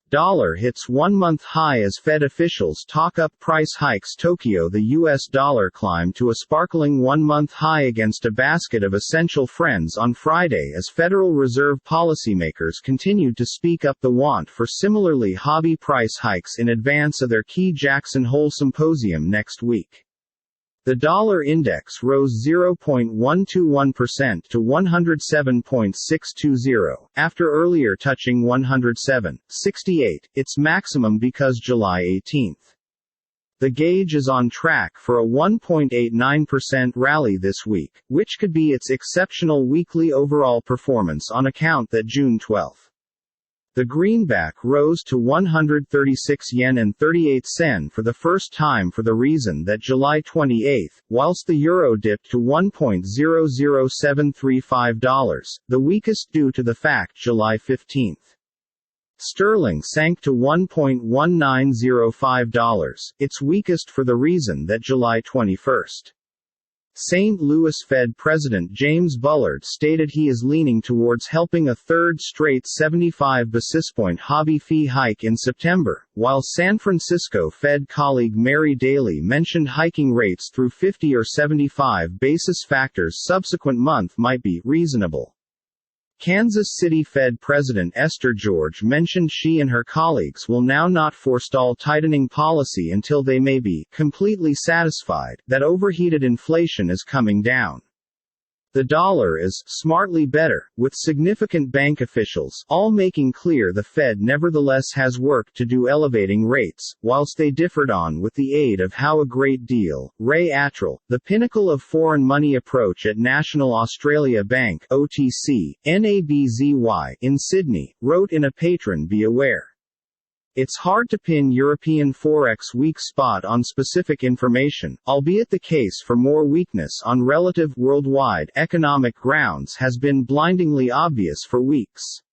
Dollar hits one-month high as Fed officials talk up price hikes. Tokyo. The US dollar climbed to a sparkling one-month high against a basket of essential friends on Friday as Federal Reserve policymakers continued to speak up the want for similarly hobby price hikes in advance of their key Jackson Hole symposium next week. The dollar index rose 0.121% to 107.620, after earlier touching 107.68, its maximum because July 18. The gauge is on track for a 1.89% rally this week, which could be its exceptional weekly overall performance on account that June 12. The greenback rose to 136 yen and 38 sen for the first time for the reason that July 28, whilst the euro dipped to $1.00735, the weakest due to the fact July 15. Sterling sank to $1.1905, its weakest for the reason that July 21. St. Louis Fed President James Bullard stated he is leaning towards helping a third straight 75 basis point hobby fee hike in September, while San Francisco Fed colleague Mary Daly mentioned hiking rates through 50 or 75 basis factors subsequent month might be reasonable. Kansas City Fed President Esther George mentioned she and her colleagues will now not forestall tightening policy until they may be completely satisfied that overheated inflation is coming down. The dollar is smartly better, with significant bank officials all making clear the Fed nevertheless has work to do elevating rates, whilst they differed on with the aid of how a great deal. Ray Attrell, the pinnacle of foreign money approach at National Australia Bank (OTC, NABZY) in Sydney, wrote in a Patron Be Aware. It's hard to pin European Forex weak spot on specific information, albeit the case for more weakness on relative worldwide economic grounds has been blindingly obvious for weeks.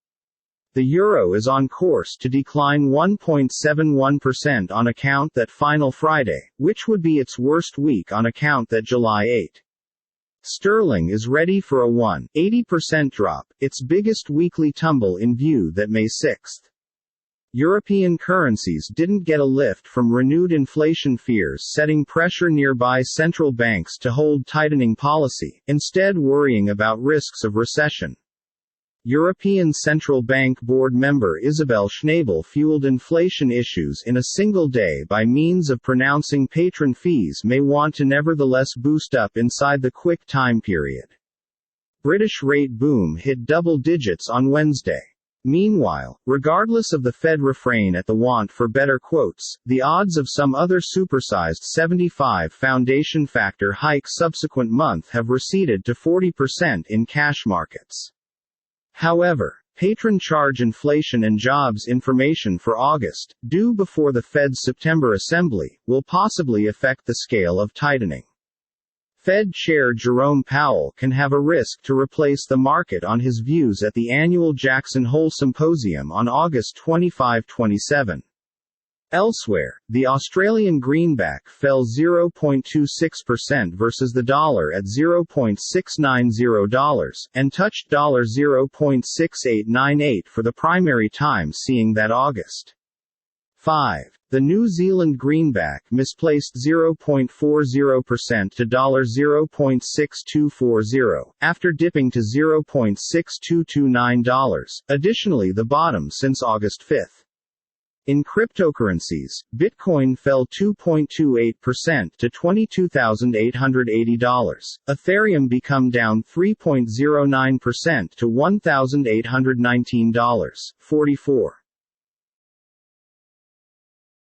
The euro is on course to decline 1.71% on account that final Friday, which would be its worst week on account that July 8. Sterling is ready for a 1.80% drop, its biggest weekly tumble in view that May 6. European currencies didn't get a lift from renewed inflation fears setting pressure nearby central banks to hold tightening policy, instead worrying about risks of recession. European Central Bank Board member Isabel Schnabel fueled inflation issues in a single day by means of pronouncing patron fees may want to nevertheless boost up inside the quick time period. British rate boom hit double digits on Wednesday. Meanwhile, regardless of the Fed refrain at the want for better quotes, the odds of some other supersized 75 foundation factor hike subsequent month have receded to 40% in cash markets. However, patron charge inflation and jobs information for August, due before the Fed's September assembly, will possibly affect the scale of tightening. Fed Chair Jerome Powell can have a risk to replace the market on his views at the annual Jackson Hole Symposium on August 25-27. Elsewhere, the Australian greenback fell 0.26% versus the dollar at $0.690 and touched $0.6898 for the primary time seeing that August. 5. The New Zealand greenback misplaced 0.40% to $0.6240, after dipping to $0.6229, additionally the bottom since August 5. In cryptocurrencies, Bitcoin fell 2.28% to $22,880. Ethereum become down 3.09% to $1,819.44.